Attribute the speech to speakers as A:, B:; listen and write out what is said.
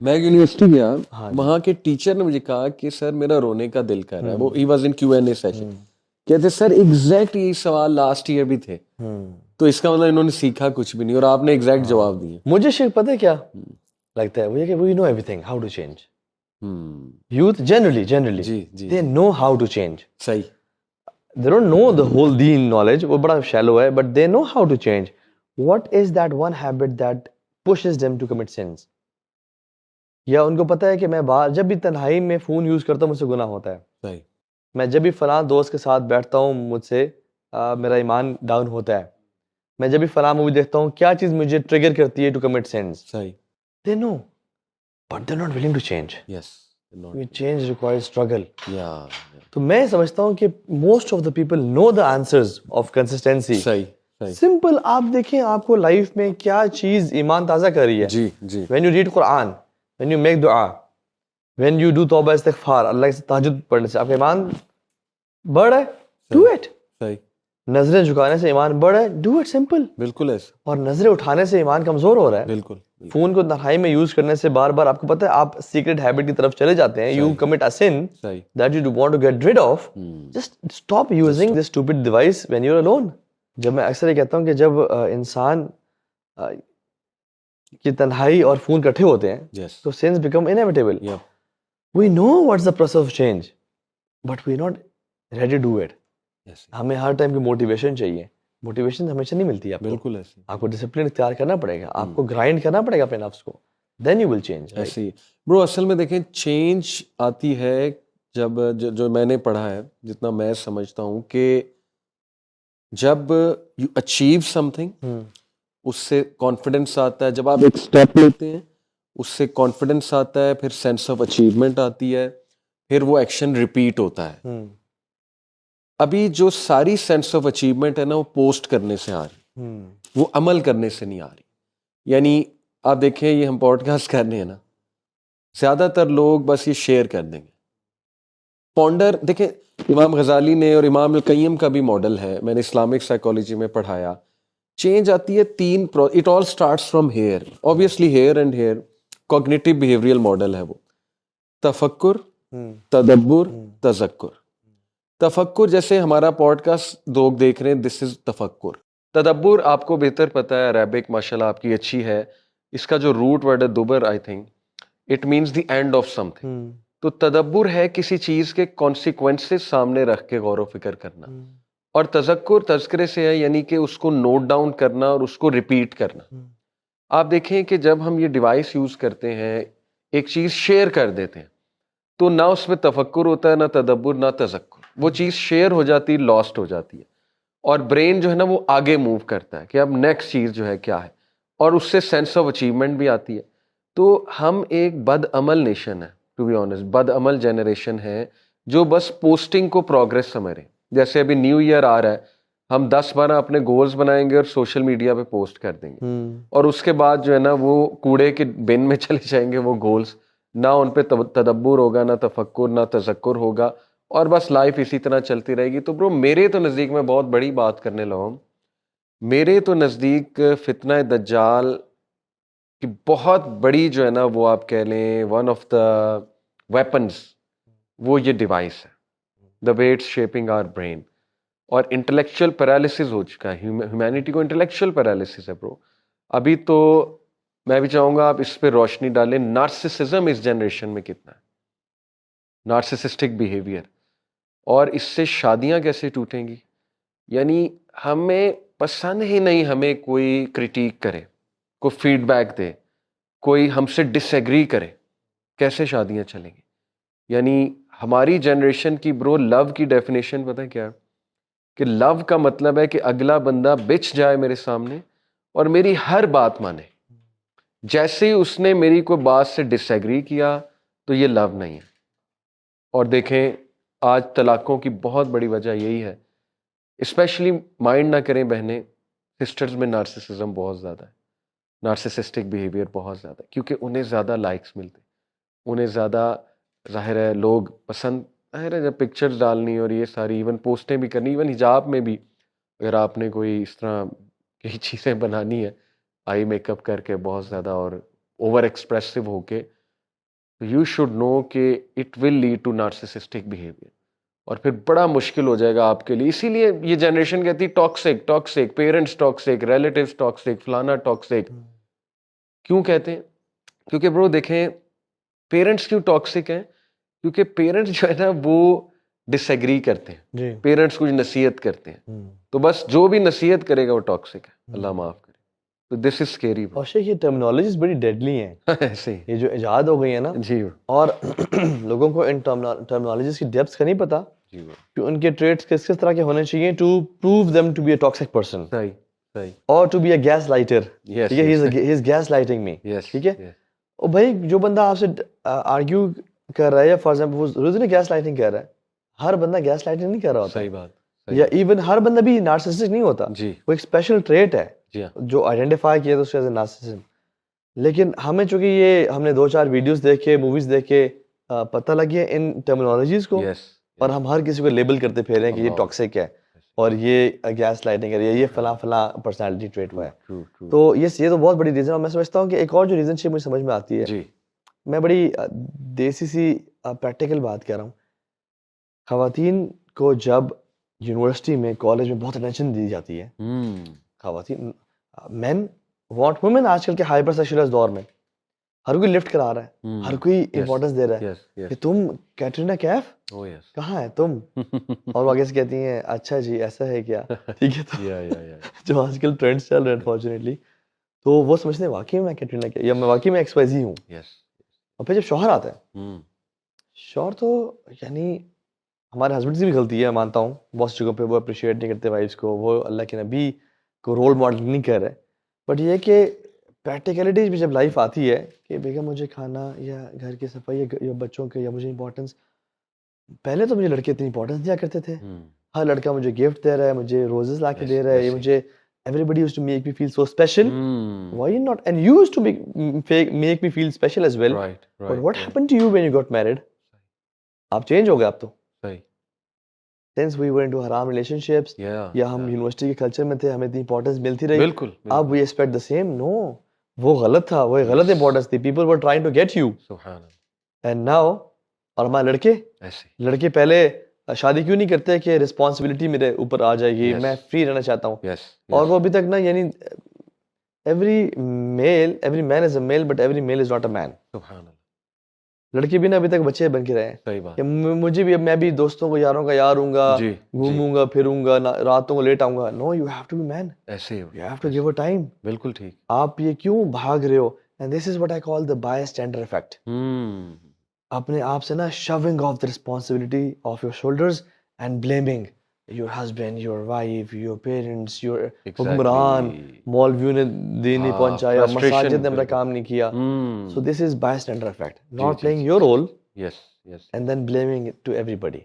A: मैं यूनिवर्सिटी गया,
B: हाँ
A: वहाँ के टीचर ने मुझे कहा कि सर मेरा रोने का दिल कर रहा है। वो he was in Q&A session, कहते सर एग्जैक्ट यही सवाल लास्ट ईयर भी थे, तो इसका मतलब इन्होंने सीखा कुछ भी नहीं और आपने एग्जैक्ट जवाब दिए।
B: मुझे शेख पता है क्या लगता है, वो we know everything how to change. Youth generally
A: जी जी
B: they know how to change.
A: सही।
B: They don't know the whole deen knowledge, वो बड़ा shallow है, but they know how to change. What is that one habit that pushes them to commit sins? या उनको पता है कि मैं बाहर जब भी तन्हाई में फ़ोन यूज़ करता हूँ मुझसे गुनाह होता है।
A: सही।
B: मैं जब भी फलां दोस्त के साथ बैठता हूँ मुझसे मेरा ईमान डाउन होता है। मैं जब भी फलां मूवी देखता हूँ क्या चीज़ मुझे ट्रिगर करती है टू कमिट सिंस।
A: सही।
B: They know, but they're not willing to change.
A: Yes
B: Change requires struggle.
A: या
B: तो मैं समझता हूँ कि most of the people know the answers of consistency.
A: सही सही।
B: सिंपल आप देखें आपको लाइफ में क्या चीज ईमान ताज़ा कर रही है।
A: जी जी
B: When you read Quran, when you make दुआ, when you do तौबा इस्तिग़फ़ार, अल्लाह से तहज्जुद पढ़ने से आपका ईमान बढ़ है, do it.
A: सही।
B: नजरें झुकाने से ईमान बढ़ है, do it simple.
A: बिल्कुल ऐसा।
B: और नजरें उठाने से ईमान कमजोर हो रहा है।
A: बिल्कुल
B: फोन को तन्हाई में यूज करने से बार बार आपको पता है आप सीक्रेट हैबिट की तरफ चले जाते हैं। You commit a sin
A: सही।
B: that you want to get rid of. Just stop using this stupid device when you're alone. जब मैं अक्सर ये कहता हूँ कि जब इंसान की तन्हाई और फोन इकट्ठे होते हैं
A: Yes.
B: तो sins become inevitable.
A: Yep.
B: We know what's the process of change, but we're not ready to do it.
A: Yes.
B: हमें हर टाइम की मोटिवेशन चाहिए। मोटिवेशन हमेशा नहीं मिलती आपको।
A: बिल्कुल ऐसे।
B: आपको डिसिप्लिन इख्तियार करना पड़ेगा, आपको ग्राइंड करना पड़ेगा अपने नफ्स को, देन यू विल चेंज।
A: ऐसे ही ब्रो, असल में देखें चेंज आती है जब जो मैंने पढ़ा है, जितना मैं समझता हूँ कि जब यू अचीव समथिंग उससे कॉन्फिडेंस आता है। जब आप एक स्टेप लेते हैं उससे कॉन्फिडेंस आता है, फिर सेंस ऑफ अचीवमेंट आती है, फिर वो एक्शन रिपीट होता है। अभी जो सारी सेंस ऑफ अचीवमेंट है ना वो पोस्ट करने से आ रही, वो अमल करने से नहीं आ रही। यानी आप देखें ये हम पॉडकास्ट कर रहे हैं ना, ज़्यादातर लोग बस ये शेयर कर देंगे। पॉन्डर देखें, इमाम गजाली ने और इमाम अल क़य्यम का भी मॉडल है, मैंने इस्लामिक साइकोलॉजी में पढ़ाया। चेंज आती है तीन, it all starts from here, obviously here and here cognitive behavioural model है वो। तफक्कुर, तदब्बुर, तज़क्कुर। तफक्कुर जैसे हमारा पॉडकास्ट लोग देख रहे हैं, दिस इज तफक्कुर। तदब्बुर आपको बेहतर पता है, अरेबिक माशाल्लाह आपकी अच्छी है, इसका जो रूट वर्ड है दुबर, I think it means the end of something. तो तदब्बुर है किसी चीज के कॉन्सिक्वेंसेस सामने रख के गौर व फिक्र करना, और तज़क्कुर तज़किरे से है, यानी कि उसको नोट डाउन करना और उसको रिपीट करना। आप देखें कि जब हम ये डिवाइस यूज करते हैं, एक चीज शेयर कर देते हैं, तो ना उसमें तफक्कुर होता है, ना तदब्बुर, ना तज़क्कुर। वो चीज़ शेयर हो जाती है, लॉस्ट हो जाती है, और ब्रेन जो है ना वो आगे मूव करता है कि अब नेक्स्ट चीज़ जो है क्या है, और उससे सेंस ऑफ अचीवमेंट भी आती है। तो हम एक बदअमल नेशन है, टू बी ऑनेस्ट, बदअमल जनरेशन है जो बस पोस्टिंग को प्रोग्रेस समझ रहे हैं। जैसे अभी न्यू ईयर आ रहा है, हम 10-12 अपने गोल्स बनाएंगे और सोशल मीडिया पे पोस्ट कर देंगे, और उसके बाद जो है ना वो कूड़े के बिन में चले जाएंगे वो गोल्स। ना उन पे तदब्बुर होगा, ना तफक्कुर, ना तज़क्कुर होगा, और बस लाइफ इसी तरह चलती रहेगी। तो ब्रो मेरे तो नज़दीक में बहुत बड़ी बात करने लगा हूँ, मेरे तो नज़दीक फितना दज्जाल की बहुत बड़ी जो है ना वो आप कह लें वन ऑफ द वेपन्स, वो ये डिवाइस है, the way it's shaping our brain. और इंटेलेक्चुअल पैरालिसिस हो चुका है, ह्यूमैनिटी को इंटेलेक्चुअल पैरालिसिस है ब्रो। अभी तो मैं भी चाहूँगा आप इस पर रोशनी डालें, नार्सिसिज्म इस जनरेशन में कितना है, नार्सिसिस्टिक बिहेवियर, और इससे शादियां कैसे टूटेंगी। यानी हमें पसंद ही नहीं हमें कोई क्रिटिक करे, कोई फीडबैक दे, कोई हमसे डिसएग्री करे, कैसे शादियां चलेंगी। यानी हमारी जनरेशन की ब्रो लव की डेफिनेशन पता है क्या, कि लव का मतलब है कि अगला बंदा बिछ जाए मेरे सामने और मेरी हर बात माने। जैसे ही उसने मेरी कोई बात से डिसएग्री किया तो ये लव नहीं है। और देखें आज तलाकों की बहुत बड़ी वजह यही है, स्पेशली माइंड ना करें बहनें, सिस्टर्स में नार्सिसिज्म बहुत ज़्यादा है, नार्सिसिस्टिक बिहेवियर बहुत ज़्यादा है, क्योंकि उन्हें ज़्यादा लाइक्स मिलते, उन्हें ज़्यादा ज़ाहिर है लोग पसंद, ज़ाहिर है जब पिक्चर्स डालनी और ये सारी इवन पोस्टें भी करनी, इवन हिजाब में भी अगर आपने कोई इस तरह की चीज़ें बनानी है, आई मेकअप करके बहुत ज़्यादा और ओवर एक्सप्रेसिव होके, यू शुड नो कि it will lead to narcissistic behaviour, और फिर बड़ा मुश्किल हो जाएगा आपके लिए। इसीलिए ये जनरेशन कहती है toxic toxic, parents toxic, relatives toxic, फलाना टॉक्सिक। क्यों कहते हैं? क्योंकि ब्रो देखें, पेरेंट्स क्यों टॉक्सिक हैं? क्योंकि पेरेंट्स जो है ना वो डिसएग्री करते हैं,
B: जी
A: पेरेंट्स कुछ नसीहत करते हैं, तो बस जो भी नसीहत करेगा वो टॉक्सिक है, अल्लाह माफ करे। तो दिस इज स्केरी ब्रो।
B: और शेख, ये टर्मिनोलॉजीज बड़ी डेडली हैं
A: ऐसे ही
B: ये जो इजाद हो गई है ना,
A: जी
B: और लोगों को इन टर्मिनोलॉजीज की डेप्थ का नहीं पता
A: जी ब्रो,
B: कि उनके ट्रेट्स किस किस तरह के होने चाहिए to prove them to be a toxic person
A: सही सही,
B: और to be a gaslighter.
A: Yes
B: ठीक है, he is gaslighting me.
A: Yes
B: ठीक है, और भाई जो बंदा आपसे आर्ग्यू कर रहा है, या फॉर एग्जांपल वो रोज ने गैस लाइटिंग कर रहा है, हर बंदा गैस लाइटिंग नहीं कर रहा होता,
A: सही बात,
B: या इवन हर बंदा भी नार्सिसिस्टिक नहीं होता।
A: जी
B: वो एक स्पेशल ट्रेट है
A: जी हाँ,
B: जो आइडेंटिफाई किया तो उससे एज नार्सिसिज्म। लेकिन हमें चूंकि ये हमने 2-4 वीडियोस देखे, मूवीज देखे, पता लगी है इन टर्मिनोलॉजीज को,
A: यस,
B: और हम हर किसी को लेबल करते फिर रहे हैं कि ये
A: अल्लाह।
B: टॉक्सिक है और ये गैस लाइटिंग है, ये फला फला पर्सनालिटी ट्रेट हुआ है।
A: ट्रू ट्रू,
B: तो ये तो बहुत बड़ी रीजन है। और मैं समझता हूँ कि एक और जो रीजन मुझे समझ में आती है,
A: जी
B: मैं बड़ी देसी सी प्रैक्टिकल बात कर रहा हूँ। खवातीन को जब यूनिवर्सिटी में, कॉलेज में बहुत अटेंशन दी जाती है, खवातीन, मेन वांट वुमेन, आजकल के हाइपर सेक्सुअलाइज्ड दौर में हर कोई लिफ्ट करा रहा है, हर कोई इंपॉर्टेंस दे रहा है
A: यस
B: कि
A: यस,
B: तुम कैटरीना कैफ
A: ओ यस,
B: कहाँ है तुम, और वो आगे से कहती हैं अच्छा जी ऐसा है क्या। ठीक है, तो
A: या
B: जो आजकल ट्रेंड्स चल रहे हैं अनफॉर्चुनेटली, तो वो समझते हैं वाकई में मैं कैटरीना कैफ, या मैं वाकई में XYZ हूँ।
A: यस,
B: और फिर जब शौहर आता है, शौहर तो यानी हमारे हस्बैंड की भी गलती है, मानता हूँ, बहुत जगहों पे वो अप्रिशिएट नहीं करते वाइफ्स को, वो अल्लाह के नबी को रोल मॉडल नहीं कर रहे। बट ये कि प्रैक्टिकलिटीज भी जब लाइफ आती है कि बेगम मुझे खाना या घर की सफाई या बच्चों के, या मुझे इंपॉर्टेंस, पहले तो मुझे लड़के इतनी इंपॉर्टेंस दिया करते थे, हर लड़का मुझे गिफ्ट दे रहा है, मुझे रोजेस ला के दे रहा है, ये मुझे everybody used to make me feel so special. Why you not? And you used to make me feel special as well.
A: Right
B: But what happened to you when you got married? आप change हो गए आप तो।
A: सही,
B: Since we were into haram relationships, या हम university के culture में थे, हमें इतनी इंपॉर्टेंस मिलती रही,
A: बिल्कुल,
B: अब we expect the same. No, वो गलत था, वो गलत इंपॉर्टेंस थी। People were trying to get you.
A: सुभान अल्लाह,
B: And now, और हमारे
A: ऐसे
B: लड़के पहले शादी क्यों नहीं करते कि रिस्पॉन्सिबिलिटी मेरे ऊपर आ जाएगी,
A: Yes.
B: मैं फ्री रहना चाहता हूँ।
A: यस,
B: और वो अभी तक ना, यानी every man is a male, but every male is not a man.
A: सुभान अल्लाह,
B: लड़के भी ना अभी तक बच्चे बन के रहे हैं
A: सही बात,
B: कि मुझे भी, अब मैं भी दोस्तों को, यारों का यार हूँगा,
A: जी
B: घूमूंगा फिरूंगा, रातों को लेट आऊंगा। No, you have to be man,
A: ऐसे ही,
B: you have to give a time.
A: बिल्कुल ठीक,
B: आप ये क्यों भाग रहे हो? And this is what I call the bystander effect. अपने आप से ना shoving off the responsibility of your shoulders and blaming your husband, your wife, your parents, your हुक्मरान, मौलवियों ने दीन नहीं पहुंचाया, मसाजिद ने अपना काम नहीं किया। So this is bystander effect, not playing your role
A: yes yes,
B: and then blaming it to everybody.